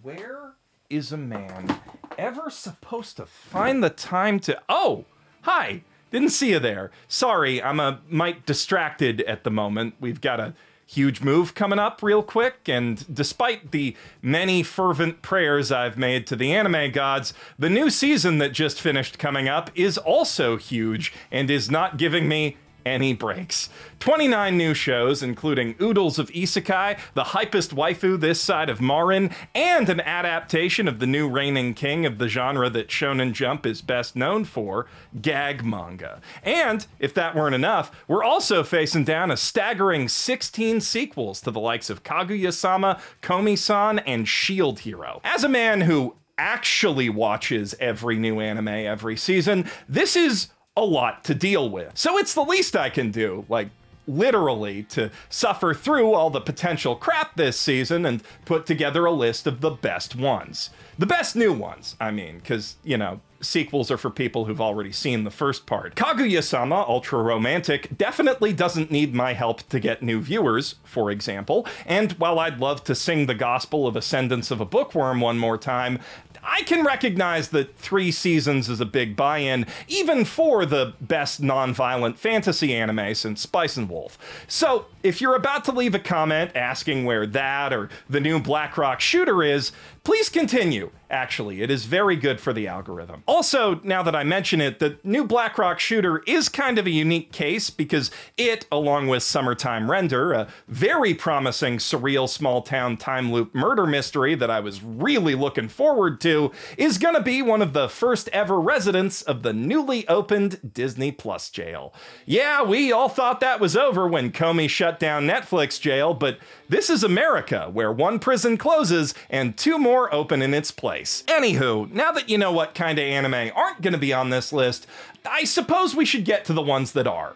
Where is a man ever supposed to find the time to... Oh, hi. Didn't see you there. Sorry, I'm a mite distracted at the moment. We've got a huge move coming up real quick, and despite the many fervent prayers I've made to the anime gods, the new season that just finished coming up is also huge and is not giving me any breaks. 29 new shows, including oodles of isekai, the hypest waifu this side of Marin, and an adaptation of the new reigning king of the genre that Shonen Jump is best known for, gag manga. And, if that weren't enough, we're also facing down a staggering 16 sequels to the likes of Kaguya-sama, Komi-san, and Shield Hero. As a man who actually watches every new anime every season, this is a lot to deal with. So it's the least I can do, like, literally, to suffer through all the potential crap this season and put together a list of the best ones. The best new ones, I mean, because, you know, sequels are for people who've already seen the first part. Kaguya-sama, Ultra Romantic, definitely doesn't need my help to get new viewers, for example, and while I'd love to sing the gospel of Ascendance of a Bookworm one more time, I can recognize that 3 seasons is a big buy-in, even for the best non-violent fantasy anime since Spice and Wolf. So, if you're about to leave a comment asking where that or the new Blackrock shooter is, please continue. Actually, it is very good for the algorithm. Also, now that I mention it, the new Blackrock shooter is kind of a unique case because it, along with Summertime Render, a very promising surreal small-town time loop murder mystery that I was really looking forward to, is gonna be one of the first ever residents of the newly opened Disney Plus jail. Yeah, we all thought that was over when Komi shut down Netflix jail, but this is America, where one prison closes and 2 more open in its place. Anywho, now that you know what kind of anime aren't going to be on this list, I suppose we should get to the ones that are,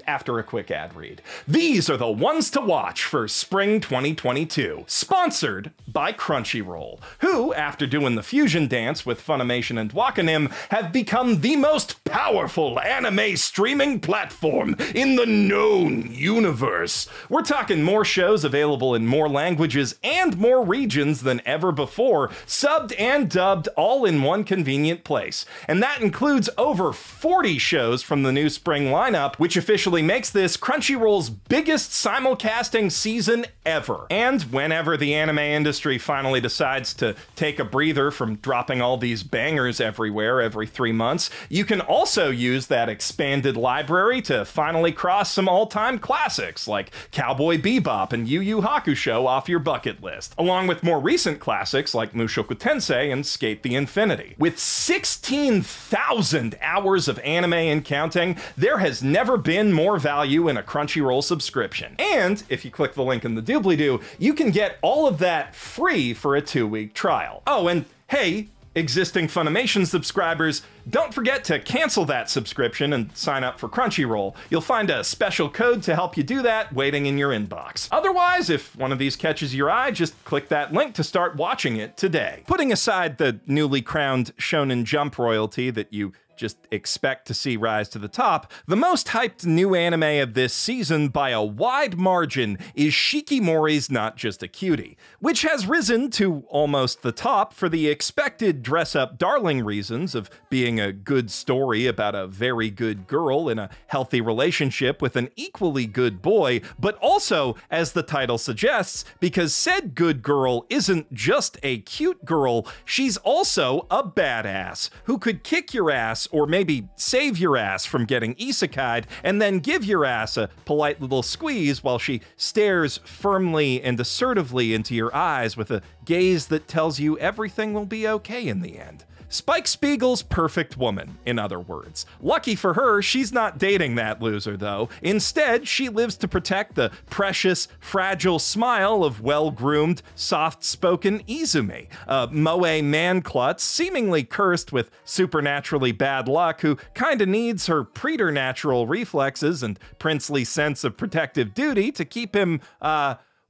after a quick ad read. These are the ones to watch for Spring 2022, sponsored by Crunchyroll, who, after doing the fusion dance with Funimation and Wakanim, have become the most powerful anime streaming platform in the known universe. We're talking more shows available in more languages and more regions than ever before, subbed and dubbed all in one convenient place. And that includes over 40 shows from the new spring lineup, which officially makes this Crunchyroll's biggest simulcasting season ever. And whenever the anime industry finally decides to take a breather from dropping all these bangers everywhere every 3 months, you can also use that expanded library to finally cross some all-time classics like Cowboy Bebop and Yu Yu Hakusho off your bucket list, along with more recent classics like Mushoku Tensei and Skate the Infinity. With 16,000 hours of anime and counting, there has never been more value in a Crunchyroll subscription. And if you click the link in the doobly-doo, you can get all of that free for a 2-week trial. Oh, and hey, existing Funimation subscribers, don't forget to cancel that subscription and sign up for Crunchyroll. You'll find a special code to help you do that waiting in your inbox. Otherwise, if one of these catches your eye, just click that link to start watching it today. Putting aside the newly crowned Shonen Jump royalty that you just expect to see rise to the top, the most hyped new anime of this season by a wide margin is Shikimori's Not Just a Cutie, which has risen to almost the top for the expected dress-up darling reasons of being a good story about a very good girl in a healthy relationship with an equally good boy, but also, as the title suggests, because said good girl isn't just a cute girl, she's also a badass who could kick your ass or maybe save your ass from getting isekai'd and then give your ass a polite little squeeze while she stares firmly and assertively into your eyes with a gaze that tells you everything will be okay in the end. Spike Spiegel's perfect woman, in other words. Lucky for her, she's not dating that loser, though. Instead, she lives to protect the precious, fragile smile of well-groomed, soft-spoken Izumi, a moe man-klutz seemingly cursed with supernaturally bad luck who kinda needs her preternatural reflexes and princely sense of protective duty to keep him,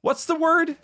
what's the word?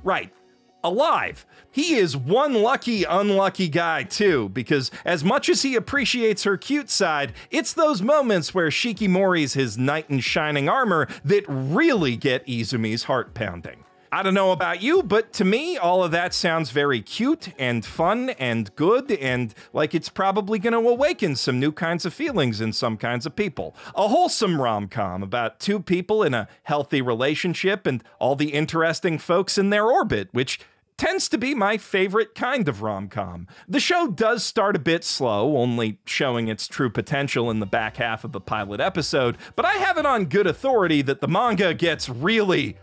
Right. Alive. He is one lucky, unlucky guy too, because as much as he appreciates her cute side, it's those moments where Shikimori's his knight in shining armor that really get Izumi's heart pounding. I don't know about you, but to me, all of that sounds very cute and fun and good and like it's probably going to awaken some new kinds of feelings in some kinds of people. A wholesome rom-com about two people in a healthy relationship and all the interesting folks in their orbit, which tends to be my favorite kind of rom-com. The show does start a bit slow, only showing its true potential in the back half of the pilot episode, but I have it on good authority that the manga gets really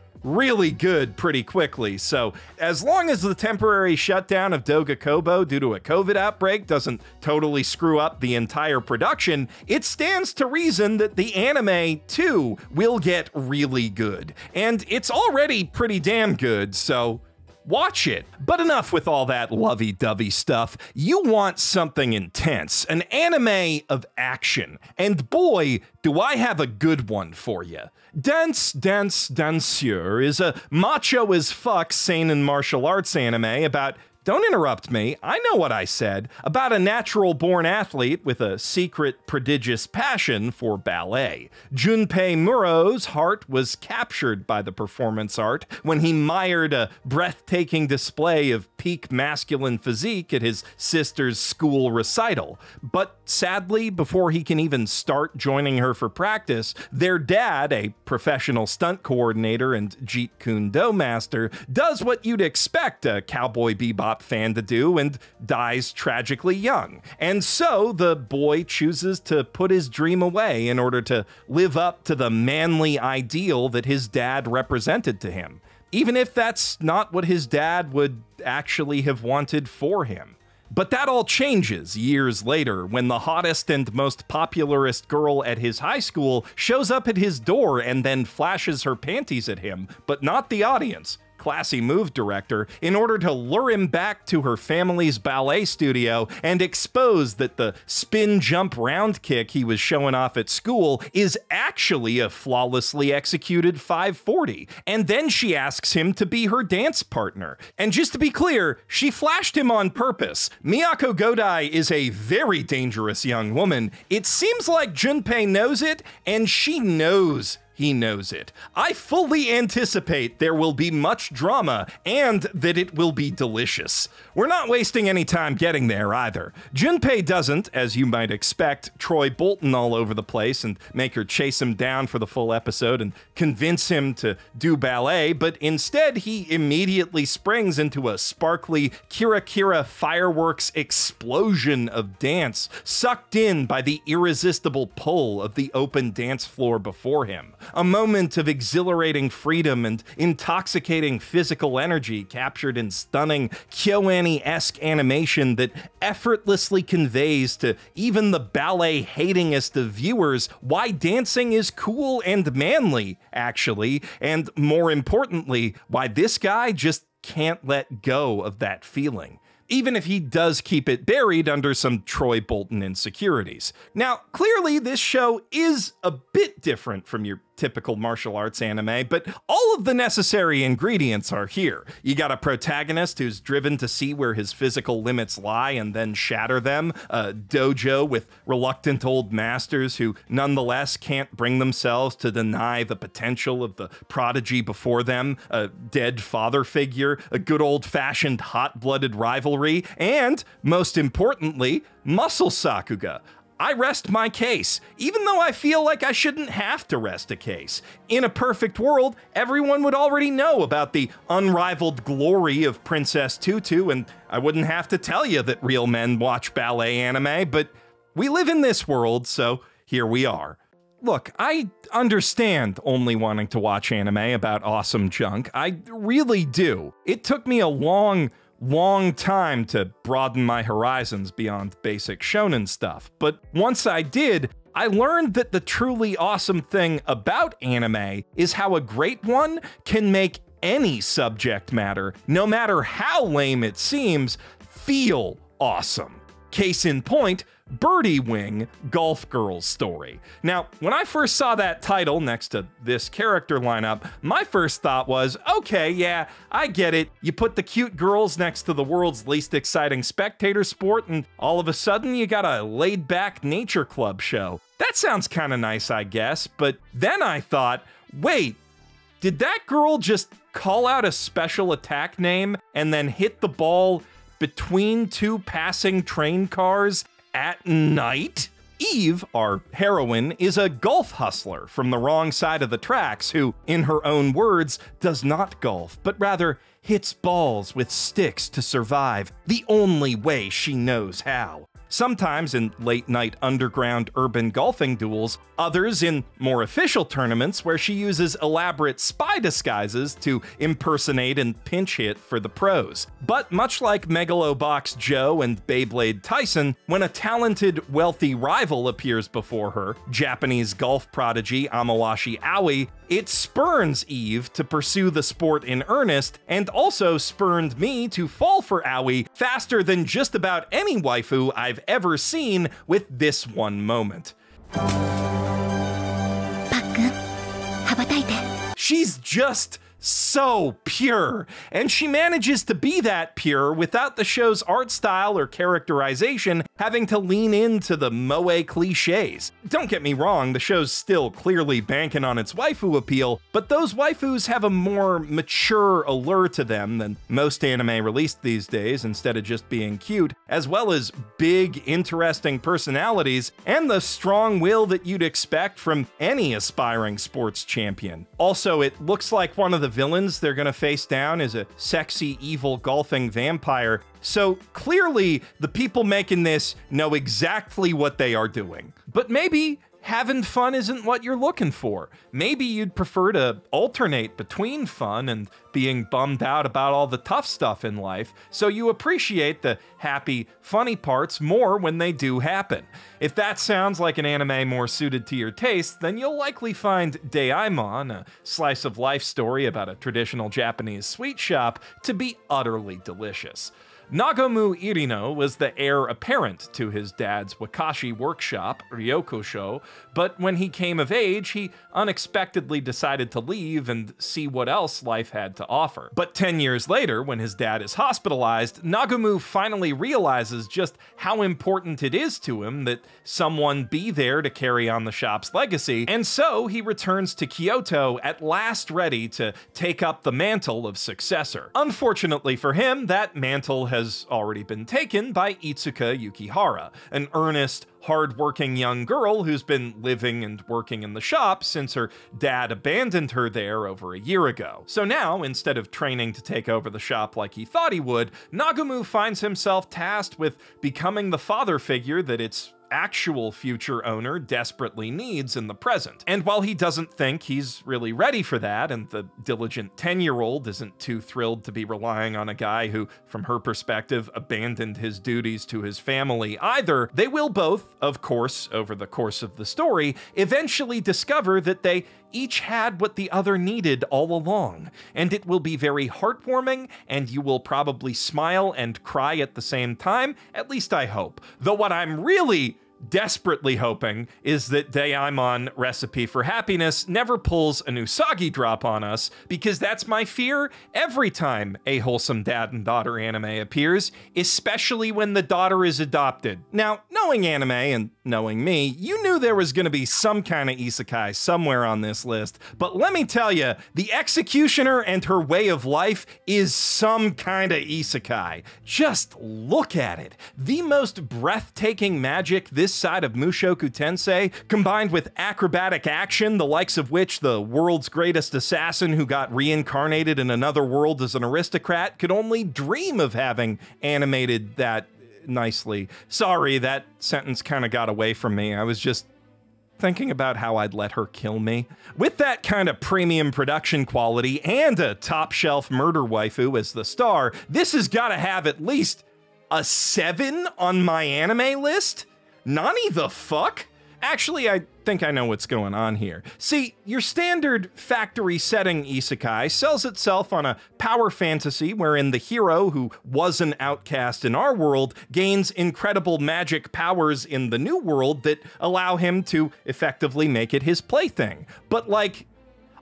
good pretty quickly. So as long as the temporary shutdown of Doga Kobo due to a COVID outbreak doesn't totally screw up the entire production, it stands to reason that the anime too will get really good. And it's already pretty damn good, so watch it. But enough with all that lovey-dovey stuff. You want something intense, an anime of action. And boy, do I have a good one for you. Dance Danseur is a macho as fuck seinen martial arts anime about, don't interrupt me, I know what I said, about a natural-born athlete with a secret, prodigious passion for ballet. Junpei Muro's heart was captured by the performance art when he mired a breathtaking display of peak masculine physique at his sister's school recital. But sadly, before he can even start joining her for practice, their dad, a professional stunt coordinator and Jeet Kune Do master, does what you'd expect a Cowboy Bebop fan to do and dies tragically young. And so the boy chooses to put his dream away in order to live up to the manly ideal that his dad represented to him, even if that's not what his dad would actually have wanted for him. But that all changes years later when the hottest and most popularist girl at his high school shows up at his door and then flashes her panties at him, but not the audience. Classy move, director, in order to lure him back to her family's ballet studio and expose that the spin jump round kick he was showing off at school is actually a flawlessly executed 540. And then she asks him to be her dance partner. And just to be clear, she flashed him on purpose. Miyako Godai is a very dangerous young woman. It seems like Junpei knows it, and she knows he knows it. I fully anticipate there will be much drama and that it will be delicious. We're not wasting any time getting there either. Junpei doesn't, as you might expect, Troy Bolton all over the place and make her chase him down for the full episode and convince him to do ballet, but instead he immediately springs into a sparkly Kira fireworks explosion of dance, sucked in by the irresistible pull of the open dance floor before him. A moment of exhilarating freedom and intoxicating physical energy captured in stunning KyoAni-esque animation that effortlessly conveys to even the ballet-hatingest of viewers why dancing is cool and manly, actually, and more importantly, why this guy just can't let go of that feeling, even if he does keep it buried under some Troy Bolton insecurities. Now, clearly this show is a bit different from your typical martial arts anime, but all of the necessary ingredients are here. You got a protagonist who's driven to see where his physical limits lie and then shatter them, a dojo with reluctant old masters who nonetheless can't bring themselves to deny the potential of the prodigy before them, a dead father figure, a good old-fashioned hot-blooded rivalry, and, most importantly, muscle sakuga. I rest my case, even though I feel like I shouldn't have to rest a case. In a perfect world, everyone would already know about the unrivaled glory of Princess Tutu, and I wouldn't have to tell you that real men watch ballet anime, but we live in this world, so here we are. Look, I understand only wanting to watch anime about awesome junk. I really do. It took me a long time to broaden my horizons beyond basic shonen stuff, but once I did, I learned that the truly awesome thing about anime is how a great one can make any subject matter, no matter how lame it seems, feel awesome. Case in point, Birdie Wing Golf Girls Story. Now, when I first saw that title next to this character lineup, my first thought was, okay, yeah, I get it. You put the cute girls next to the world's least exciting spectator sport, and all of a sudden you got a laid-back nature club show. That sounds kind of nice, I guess, but then I thought, wait, Did that girl just call out a special attack name and then hit the ball between two passing train cars at night? Eve, our heroine, is a golf hustler from the wrong side of the tracks who, in her own words, does not golf, but rather hits balls with sticks to survive, the only way she knows how. Sometimes in late-night underground urban golfing duels, others in more official tournaments where she uses elaborate spy disguises to impersonate and pinch hit for the pros. But much like Megalobox Joe and Beyblade Tyson, when a talented, wealthy rival appears before her, Japanese golf prodigy Amawashi Aoi, it spurns Eve to pursue the sport in earnest, and also spurned me to fall for Aoi faster than just about any waifu I've ever seen with this one moment. She's just so pure, and she manages to be that pure without the show's art style or characterization having to lean into the moe cliches. Don't get me wrong, the show's still clearly banking on its waifu appeal, but those waifus have a more mature allure to them than most anime released these days, instead of just being cute, as well as big, interesting personalities and the strong will that you'd expect from any aspiring sports champion. Also, it looks like one of the villains they're gonna face down is a sexy, evil golfing vampire, so clearly the people making this know exactly what they are doing. But maybe having fun isn't what you're looking for. Maybe you'd prefer to alternate between fun and being bummed out about all the tough stuff in life, so you appreciate the happy, funny parts more when they do happen. If that sounds like an anime more suited to your taste, then you'll likely find Daimon, a slice of life story about a traditional Japanese sweet shop, to be utterly delicious. Nagomu Irino was the heir apparent to his dad's Wakashi workshop, Ryokusho, but when he came of age, he unexpectedly decided to leave and see what else life had to offer. But 10 years later, when his dad is hospitalized, Nagomu finally realizes just how important it is to him that someone be there to carry on the shop's legacy, and so he returns to Kyoto at last ready to take up the mantle of successor. Unfortunately for him, that mantle has already been taken by Itsuka Yukihara, an earnest, hard-working young girl who's been living and working in the shop since her dad abandoned her there over a year ago. So now, instead of training to take over the shop like he thought he would, Nagomu finds himself tasked with becoming the father figure that its actual future owner desperately needs in the present. And while he doesn't think he's really ready for that, and the diligent 10-year-old isn't too thrilled to be relying on a guy who, from her perspective, abandoned his duties to his family either, they will both, of course, over the course of the story, eventually discover that they each had what the other needed all along, and it will be very heartwarming, and you will probably smile and cry at the same time, at least I hope. Though what I'm really desperately hoping is that Daimon Recipe for Happiness never pulls an Usagi drop on us, because that's my fear every time a wholesome dad and daughter anime appears, especially when the daughter is adopted. Now, knowing anime and knowing me, you knew there was gonna be some kind of isekai somewhere on this list, but let me tell you, the Executioner and her way of life is some kind of isekai. Just look at it. The most breathtaking magic this side of Mushoku Tensei, combined with acrobatic action, the likes of which the world's greatest assassin who got reincarnated in another world as an aristocrat could only dream of having animated that nicely. Sorry, that sentence kind of got away from me. I was just thinking about how I'd let her kill me. With that kind of premium production quality and a top-shelf murder waifu as the star, this has got to have at least a 7 on my anime list? Nani the fuck? Actually, I think I know what's going on here. See, your standard factory setting isekai sells itself on a power fantasy wherein the hero, who was an outcast in our world, gains incredible magic powers in the new world that allow him to effectively make it his plaything. But like,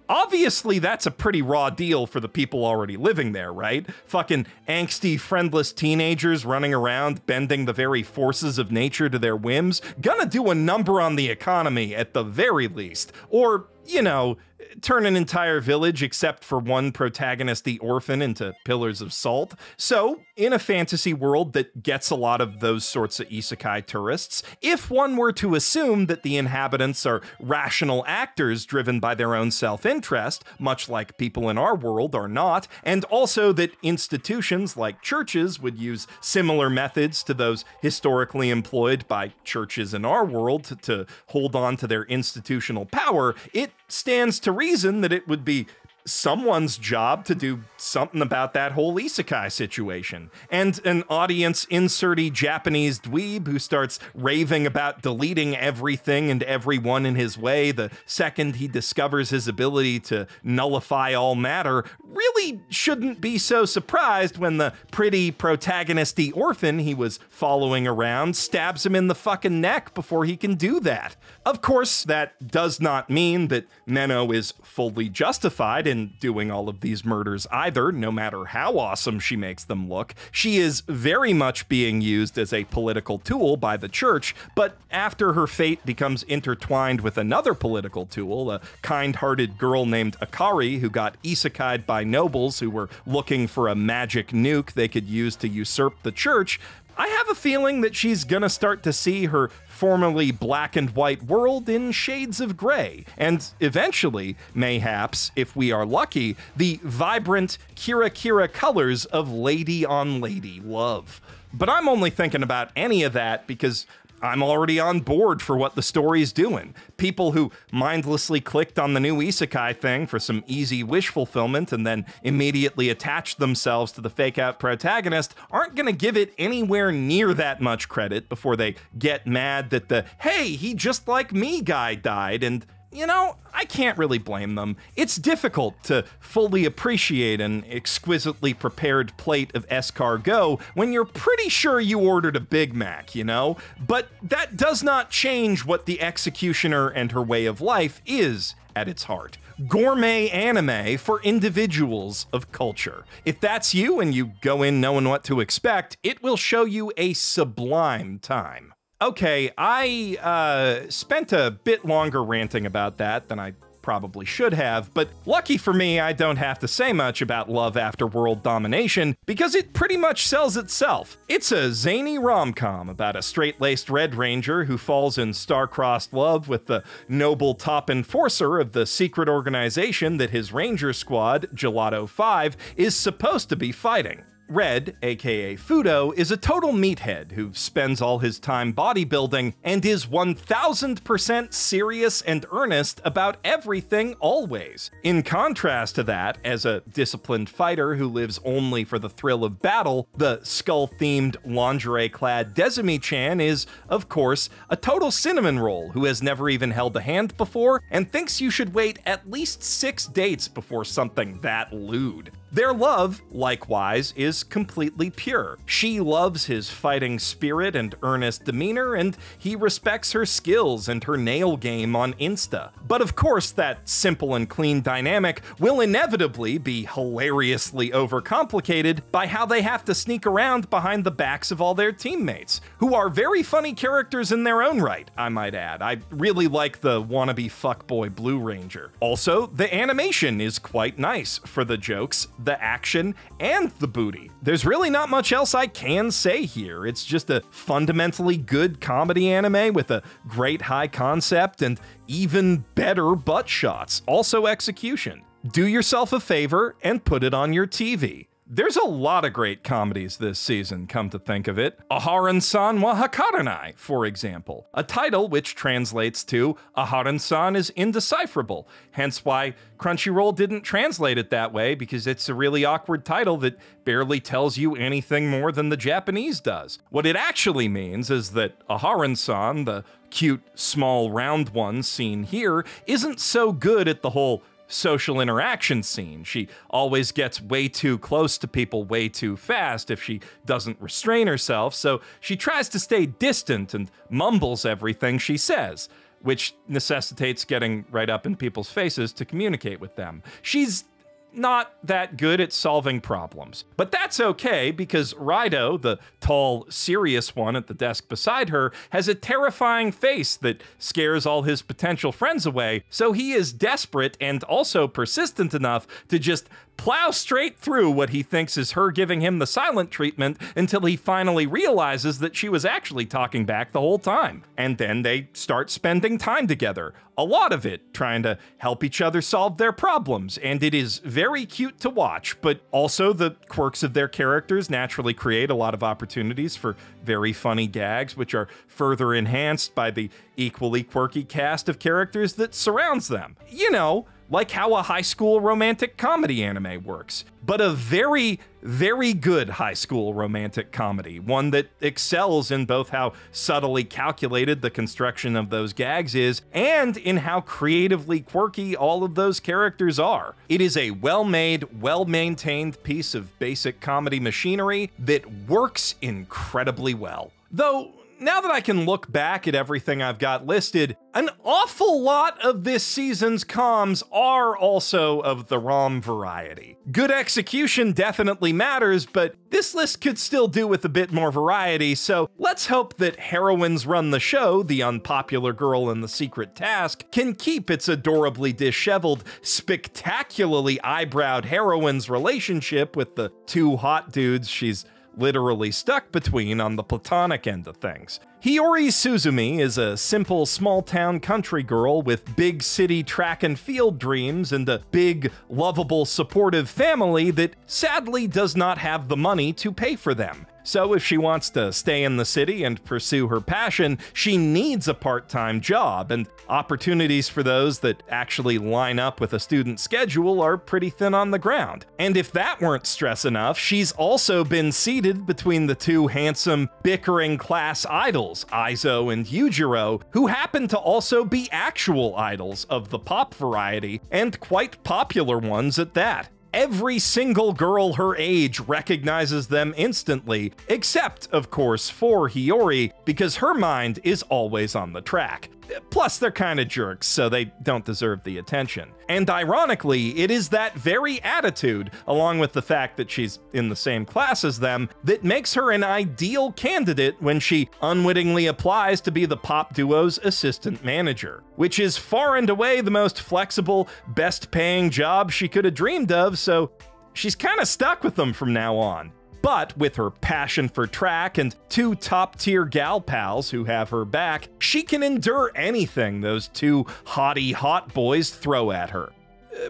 obviously that's a pretty raw deal for the people already living there, right? Fucking angsty, friendless teenagers running around bending the very forces of nature to their whims. Gonna do a number on the economy at the very least. Or you know, turn an entire village except for one protagonist, the orphan, into pillars of salt. So, in a fantasy world that gets a lot of those sorts of isekai tourists, if one were to assume that the inhabitants are rational actors driven by their own self-interest, much like people in our world are not, and also that institutions like churches would use similar methods to those historically employed by churches in our world to hold on to their institutional power, it stands to reason that it would be someone's job to do something about that whole isekai situation. And an audience-inserty Japanese dweeb who starts raving about deleting everything and everyone in his way the second he discovers his ability to nullify all matter really shouldn't be so surprised when the pretty protagonisty orphan he was following around stabs him in the fucking neck before he can do that. Of course, that does not mean that Menno is fully justified in doing all of these murders either, no matter how awesome she makes them look. She is very much being used as a political tool by the church, but after her fate becomes intertwined with another political tool, a kind-hearted girl named Akari who got isekai'd by nobles who were looking for a magic nuke they could use to usurp the church, I have a feeling that she's gonna start to see her formerly black and white world in shades of gray, and eventually, mayhaps, if we are lucky, the vibrant kira-kira colors of lady-on-lady love. But I'm only thinking about any of that because I'm already on board for what the story's doing. People who mindlessly clicked on the new isekai thing for some easy wish fulfillment and then immediately attached themselves to the fake-out protagonist aren't gonna give it anywhere near that much credit before they get mad that the "hey, he just like me" guy died, and you know, I can't really blame them. It's difficult to fully appreciate an exquisitely prepared plate of escargot when you're pretty sure you ordered a Big Mac, you know? But that does not change what the executioner and her way of life is at its heart. Gourmet anime for individuals of culture. If that's you and you go in knowing what to expect, it will show you a sublime time. Okay, I spent a bit longer ranting about that than I probably should have, but lucky for me, I don't have to say much about Love After World Domination because it pretty much sells itself. It's a zany rom-com about a straight-laced Red Ranger who falls in star-crossed love with the noble top enforcer of the secret organization that his Ranger squad, Gelato 5, is supposed to be fighting. Red, aka Fudo, is a total meathead who spends all his time bodybuilding and is 1000% serious and earnest about everything always. In contrast to that, as a disciplined fighter who lives only for the thrill of battle, the skull-themed, lingerie-clad Desumi-chan is, of course, a total cinnamon roll who has never even held a hand before and thinks you should wait at least 6 dates before something that lewd. Their love, likewise, is completely pure. She loves his fighting spirit and earnest demeanor, and he respects her skills and her nail game on Insta. But of course, that simple and clean dynamic will inevitably be hilariously overcomplicated by how they have to sneak around behind the backs of all their teammates, who are very funny characters in their own right, I might add. I really like the wannabe fuckboy Blue Ranger. Also, the animation is quite nice for the jokes, the action, and the booty. There's really not much else I can say here. It's just a fundamentally good comedy anime with a great high concept and even better butt shots, also execution. Do yourself a favor and put it on your TV. There's a lot of great comedies this season, come to think of it. Aharen-san wa Hakarenai, for example, a title which translates to Aharen-san is indecipherable, hence why Crunchyroll didn't translate it that way, because it's a really awkward title that barely tells you anything more than the Japanese does. What it actually means is that Aharen-san, the cute, small, round one seen here, isn't so good at the whole social interaction scene. She always gets way too close to people way too fast if she doesn't restrain herself, so she tries to stay distant and mumbles everything she says, which necessitates getting right up in people's faces to communicate with them. She's not that good at solving problems. But that's okay, because Rido, the tall, serious one at the desk beside her, has a terrifying face that scares all his potential friends away, so he is desperate and also persistent enough to just plow straight through what he thinks is her giving him the silent treatment until he finally realizes that she was actually talking back the whole time. And then they start spending time together. A lot of it trying to help each other solve their problems, and it is very cute to watch, but also the quirks of their characters naturally create a lot of opportunities for very funny gags, which are further enhanced by the equally quirky cast of characters that surrounds them. You know, like how a high school romantic comedy anime works. But a very, very good high school romantic comedy. One that excels in both how subtly calculated the construction of those gags is, and in how creatively quirky all of those characters are. It is a well-made, well-maintained piece of basic comedy machinery that works incredibly well. Though, now that I can look back at everything I've got listed, an awful lot of this season's comms are also of the ROM variety. Good execution definitely matters, but this list could still do with a bit more variety, so let's hope that Heroines Run the Show, the unpopular girl in The Secret Task, can keep its adorably disheveled, spectacularly eyebrowed heroine's relationship with the two hot dudes she's literally stuck between on the platonic end of things. Hiyori Suzumi is a simple small-town country girl with big city track and field dreams and a big, lovable, supportive family that sadly does not have the money to pay for them. So if she wants to stay in the city and pursue her passion, she needs a part-time job, and opportunities for those that actually line up with a student schedule are pretty thin on the ground. And if that weren't stress enough, she's also been seated between the two handsome, bickering class idols, Aizo and Yujiro, who happen to also be actual idols of the pop variety, and quite popular ones at that. Every single girl her age recognizes them instantly, except, of course, for Hiyori, because her mind is always on the track. Plus, they're kinda jerks, so they don't deserve the attention. And ironically, it is that very attitude, along with the fact that she's in the same class as them, that makes her an ideal candidate when she unwittingly applies to be the pop duo's assistant manager, which is far and away the most flexible, best-paying job she could have dreamed of, so she's kinda stuck with them from now on. But with her passion for track and two top-tier gal pals who have her back, she can endure anything those two haughty hot boys throw at her.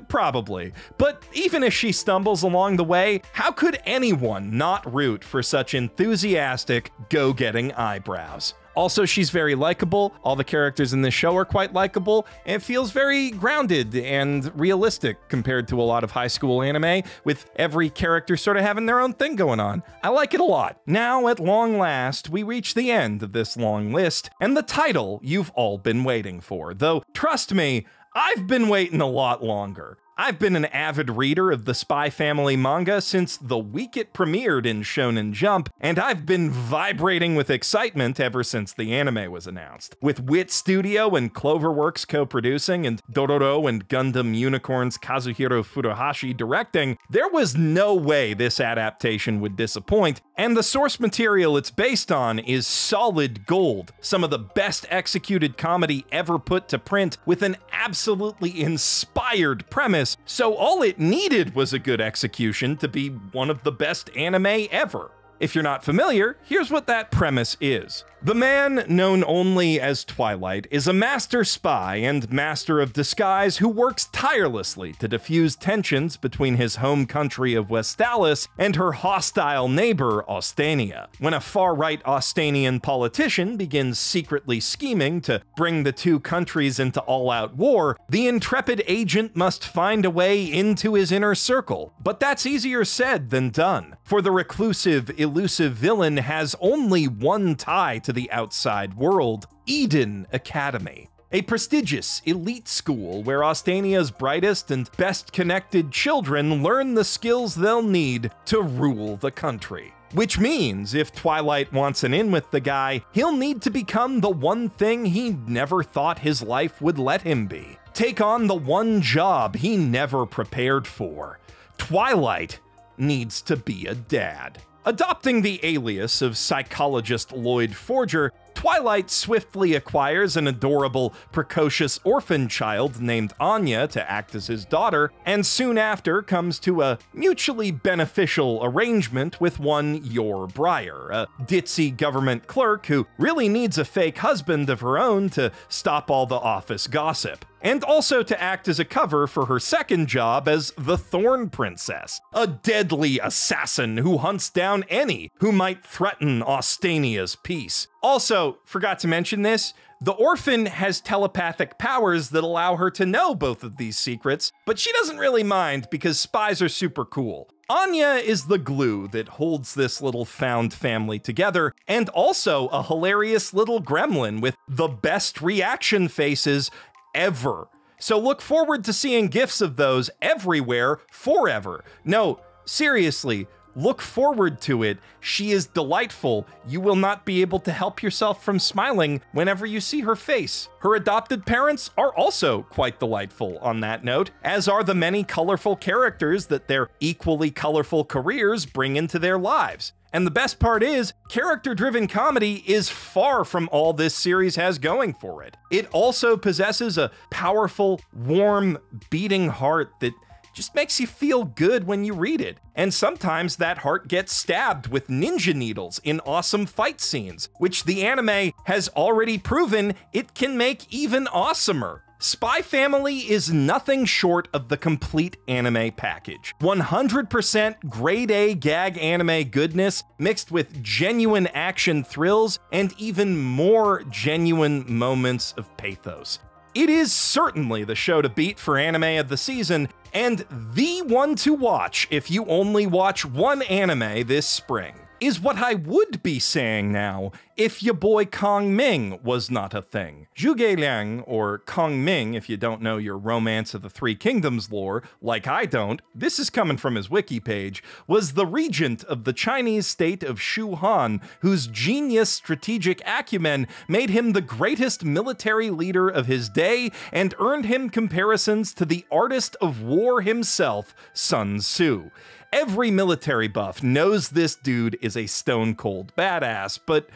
Probably. But even if she stumbles along the way, how could anyone not root for such enthusiastic, go-getting eyebrows? Also, she's very likable, all the characters in this show are quite likable, and it feels very grounded and realistic compared to a lot of high school anime, with every character sort of having their own thing going on. I like it a lot. Now, at long last, we reach the end of this long list, and the title you've all been waiting for, though, trust me, I've been waiting a lot longer. I've been an avid reader of the Spy Family manga since the week it premiered in Shonen Jump, and I've been vibrating with excitement ever since the anime was announced. With Wit Studio and Cloverworks co-producing, and Dororo and Gundam Unicorn's Kazuhiro Furuhashi directing, there was no way this adaptation would disappoint, and the source material it's based on is solid gold, some of the best executed comedy ever put to print, with an absolutely inspired premise. So all it needed was a good execution to be one of the best anime ever. If you're not familiar, here's what that premise is. The man, known only as Twilight, is a master spy and master of disguise who works tirelessly to diffuse tensions between his home country of Westalis and her hostile neighbor, Austania. When a far-right Austanian politician begins secretly scheming to bring the two countries into all-out war, the intrepid agent must find a way into his inner circle. But that's easier said than done, for the reclusive, elusive villain has only one tie to the outside world: Eden Academy, a prestigious elite school where Austania's brightest and best connected children learn the skills they'll need to rule the country. Which means if Twilight wants an in with the guy, he'll need to become the one thing he never thought his life would let him be. Take on the one job he never prepared for. Twilight needs to be a dad. Adopting the alias of psychologist Lloyd Forger, Twilight swiftly acquires an adorable, precocious orphan child named Anya to act as his daughter, and soon after comes to a mutually beneficial arrangement with one Yor Breyer, a ditzy government clerk who really needs a fake husband of her own to stop all the office gossip, and also to act as a cover for her second job as the Thorn Princess, a deadly assassin who hunts down any who might threaten Austania's peace. Also, forgot to mention this, the orphan has telepathic powers that allow her to know both of these secrets, but she doesn't really mind because spies are super cool. Anya is the glue that holds this little found family together, and also a hilarious little gremlin with the best reaction faces ever. So look forward to seeing GIFs of those everywhere forever. No, seriously, look forward to it. She is delightful. You will not be able to help yourself from smiling whenever you see her face. Her adopted parents are also quite delightful on that note, as are the many colorful characters that their equally colorful careers bring into their lives. And the best part is, character-driven comedy is far from all this series has going for it. It also possesses a powerful, warm, beating heart that just makes you feel good when you read it. And sometimes that heart gets stabbed with ninja needles in awesome fight scenes, which the anime has already proven it can make even awesomer. Spy Family is nothing short of the complete anime package. 100% grade A gag anime goodness mixed with genuine action thrills and even more genuine moments of pathos. It is certainly the show to beat for anime of the season, and the one to watch if you only watch one anime this spring. Is what I would be saying now if your boy Kong Ming was not a thing. Zhuge Liang, or Kong Ming if you don't know your Romance of the Three Kingdoms lore, like I don't, this is coming from his wiki page, was the regent of the Chinese state of Shu Han, whose genius strategic acumen made him the greatest military leader of his day and earned him comparisons to the artist of war himself, Sun Tzu. Every military buff knows this dude is a stone-cold badass, but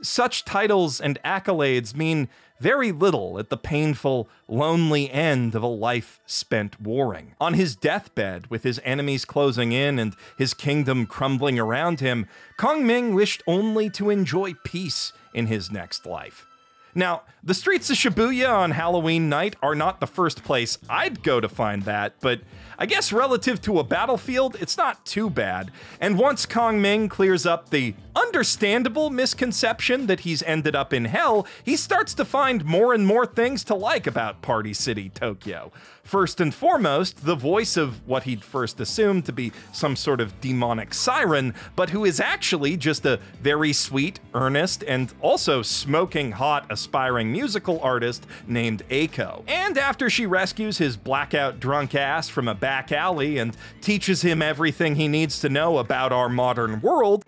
such titles and accolades mean very little at the painful, lonely end of a life spent warring. On his deathbed, with his enemies closing in and his kingdom crumbling around him, Kong Ming wished only to enjoy peace in his next life. Now, the streets of Shibuya on Halloween night are not the first place I'd go to find that, but I guess relative to a battlefield, it's not too bad. And once Kong Ming clears up the understandable misconception that he's ended up in hell, he starts to find more and more things to like about Party City, Tokyo. First and foremost, the voice of what he'd first assumed to be some sort of demonic siren, but who is actually just a very sweet, earnest, and also smoking hot aspiring musical artist named Eiko. And after she rescues his blackout drunk ass from a back alley and teaches him everything he needs to know about our modern world,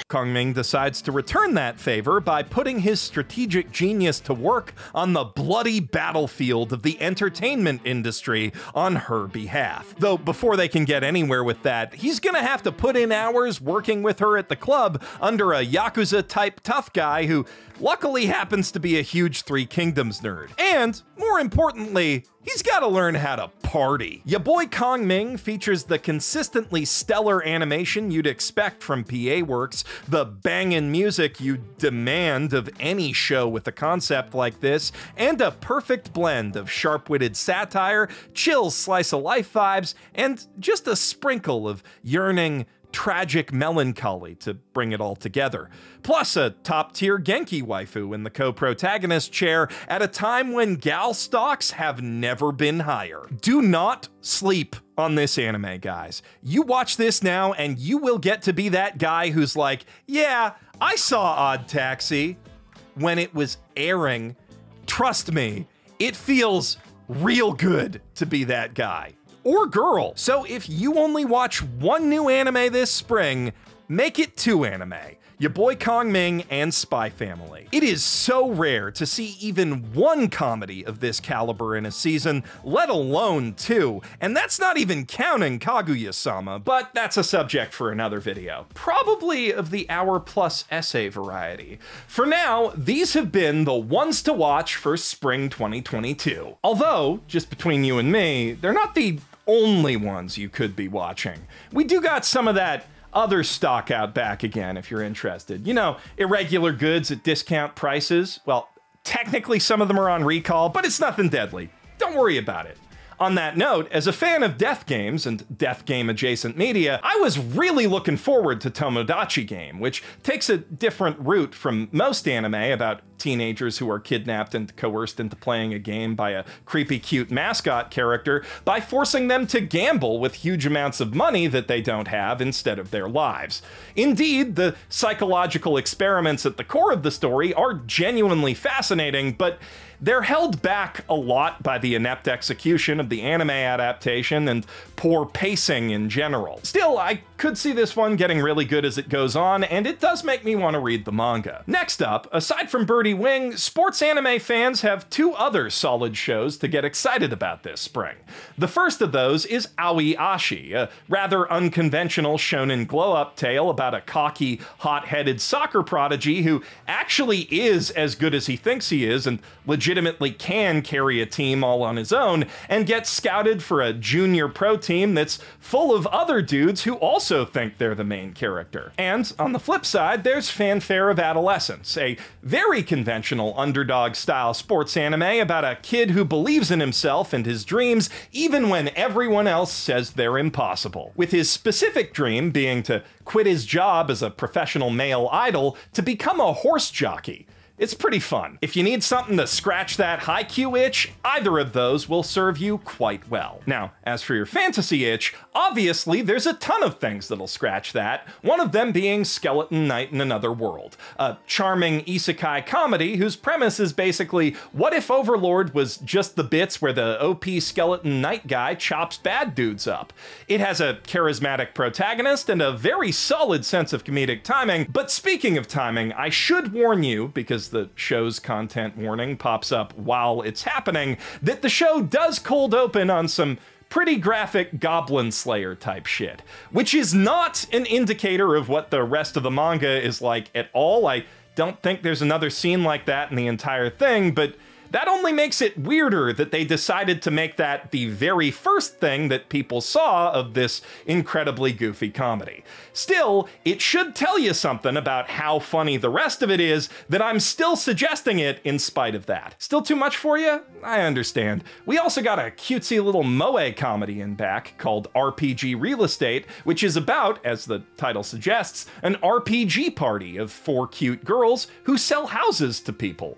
Kong Ming decides to return that favor by putting his strategic genius to work on the bloody battlefield of the entertainment industry on her behalf. Though before they can get anywhere with that, he's gonna have to put in hours working with her at the club under a Yakuza-type tough guy who luckily happens to be a huge Three Kingdoms nerd. And, more importantly, he's gotta learn how to party. Ya boy Kong Ming features the consistently stellar animation you'd expect from PA Works, the bangin' music you demand of any show with a concept like this, and a perfect blend of sharp-witted satire, chill slice-of-life vibes, and just a sprinkle of yearning, tragic melancholy to bring it all together. Plus a top-tier Genki waifu in the co-protagonist chair at a time when gal stocks have never been higher. Do not sleep on this anime, guys. You watch this now and you will get to be that guy who's like, yeah, I saw Odd Taxi when it was airing. Trust me, it feels real good to be that guy. Or girl. So if you only watch one new anime this spring, make it 2 anime. Your boy Kong Ming and Spy Family. It is so rare to see even one comedy of this caliber in a season, let alone 2, and that's not even counting Kaguya-sama, but that's a subject for another video. Probably of the hour-plus essay variety. For now, these have been the ones to watch for spring 2022. Although, just between you and me, they're not the only ones you could be watching. We do got some of that other stock out back again if you're interested. You know, irregular goods at discount prices. Well, technically some of them are on recall, but it's nothing deadly. Don't worry about it. On that note, as a fan of death games and death game adjacent media, I was really looking forward to Tomodachi Game, which takes a different route from most anime about teenagers who are kidnapped and coerced into playing a game by a creepy cute mascot character by forcing them to gamble with huge amounts of money that they don't have instead of their lives. Indeed, the psychological experiments at the core of the story are genuinely fascinating, but they're held back a lot by the inept execution of the anime adaptation and poor pacing in general. Still, I could see this one getting really good as it goes on, and it does make me want to read the manga. Next up, aside from Birdie Wing, sports anime fans have 2 other solid shows to get excited about this spring. The first of those is Aoi Ashi, a rather unconventional shonen glow-up tale about a cocky, hot-headed soccer prodigy who actually is as good as he thinks he is and legitimately can carry a team all on his own, and gets scouted for a junior pro team that's full of other dudes who also think they're the main character. And on the flip side, there's Fanfare of Adolescence, a very conventional underdog-style sports anime about a kid who believes in himself and his dreams even when everyone else says they're impossible. With his specific dream being to quit his job as a professional male idol to become a horse jockey. It's pretty fun. If you need something to scratch that haiku itch, either of those will serve you quite well. Now, as for your fantasy itch, obviously there's a ton of things that'll scratch that, one of them being Skeleton Knight in Another World, a charming isekai comedy whose premise is basically, what if Overlord was just the bits where the OP Skeleton Knight guy chops bad dudes up? It has a charismatic protagonist and a very solid sense of comedic timing, but speaking of timing, I should warn you, because the show's content warning pops up while it's happening, that the show does cold open on some pretty graphic Goblin Slayer type shit, which is not an indicator of what the rest of the manga is like at all. I don't think there's another scene like that in the entire thing, but that only makes it weirder that they decided to make that the very first thing that people saw of this incredibly goofy comedy. Still, it should tell you something about how funny the rest of it is that I'm still suggesting it in spite of that. Still too much for you? I understand. We also got a cutesy little moe comedy in back called RPG Real Estate, which is about, as the title suggests, an RPG party of 4 cute girls who sell houses to people.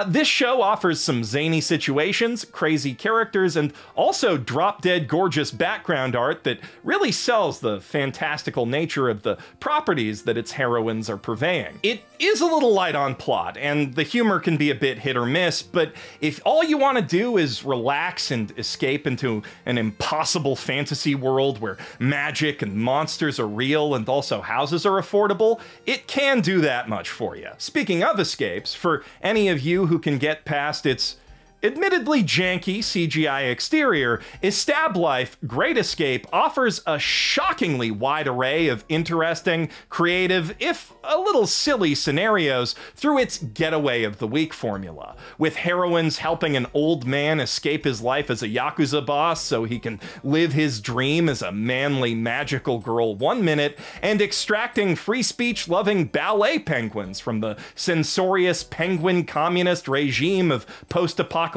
This show offers some zany situations, crazy characters, and also drop-dead gorgeous background art that really sells the fantastical nature of the properties that its heroines are purveying. It is a little light on plot, and the humor can be a bit hit or miss, but if all you want to do is relax and escape into an impossible fantasy world where magic and monsters are real and also houses are affordable, it can do that much for you. Speaking of escapes, for any of you who can get past its admittedly janky CGI exterior, Estab Life Great Escape offers a shockingly wide array of interesting, creative, if a little silly scenarios through its getaway of the week formula, with heroines helping an old man escape his life as a Yakuza boss so he can live his dream as a manly magical girl 1 minute, and extracting free speech loving ballet penguins from the censorious penguin communist regime of post-apocalyptic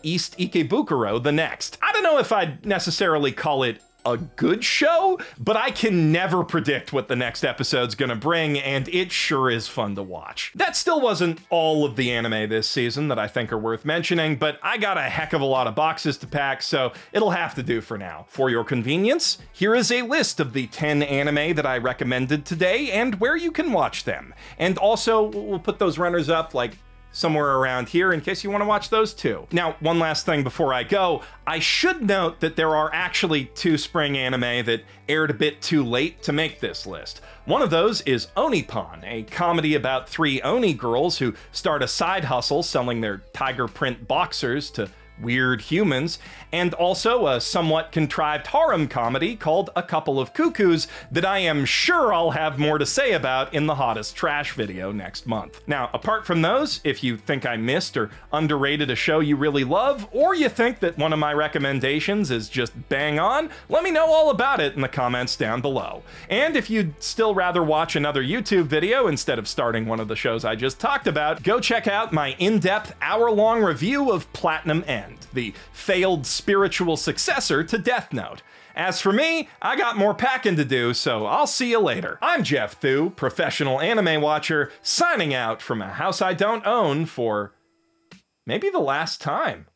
East Ikebukuro the next. I don't know if I'd necessarily call it a good show, but I can never predict what the next episode's gonna bring, and it sure is fun to watch. That still wasn't all of the anime this season that I think are worth mentioning, but I got a heck of a lot of boxes to pack, so it'll have to do for now. For your convenience, here is a list of the 10 anime that I recommended today and where you can watch them. And also, we'll put those runners up like somewhere around here in case you want to watch those too. Now, one last thing before I go, I should note that there are actually 2 spring anime that aired a bit too late to make this list. One of those is Onipon, a comedy about 3 Oni girls who start a side hustle selling their tiger print boxers to weird humans, and also a somewhat contrived harem comedy called A Couple of Cuckoos that I am sure I'll have more to say about in the hottest trash video next month. Now, apart from those, if you think I missed or underrated a show you really love, or you think that one of my recommendations is just bang on, let me know all about it in the comments down below. And if you'd still rather watch another YouTube video instead of starting one of the shows I just talked about, go check out my in-depth hour-long review of Platinum End, the failed spiritual successor to Death Note. As for me, I got more packing to do, so I'll see you later. I'm Geoff Thew, professional anime watcher, signing out from a house I don't own for maybe the last time.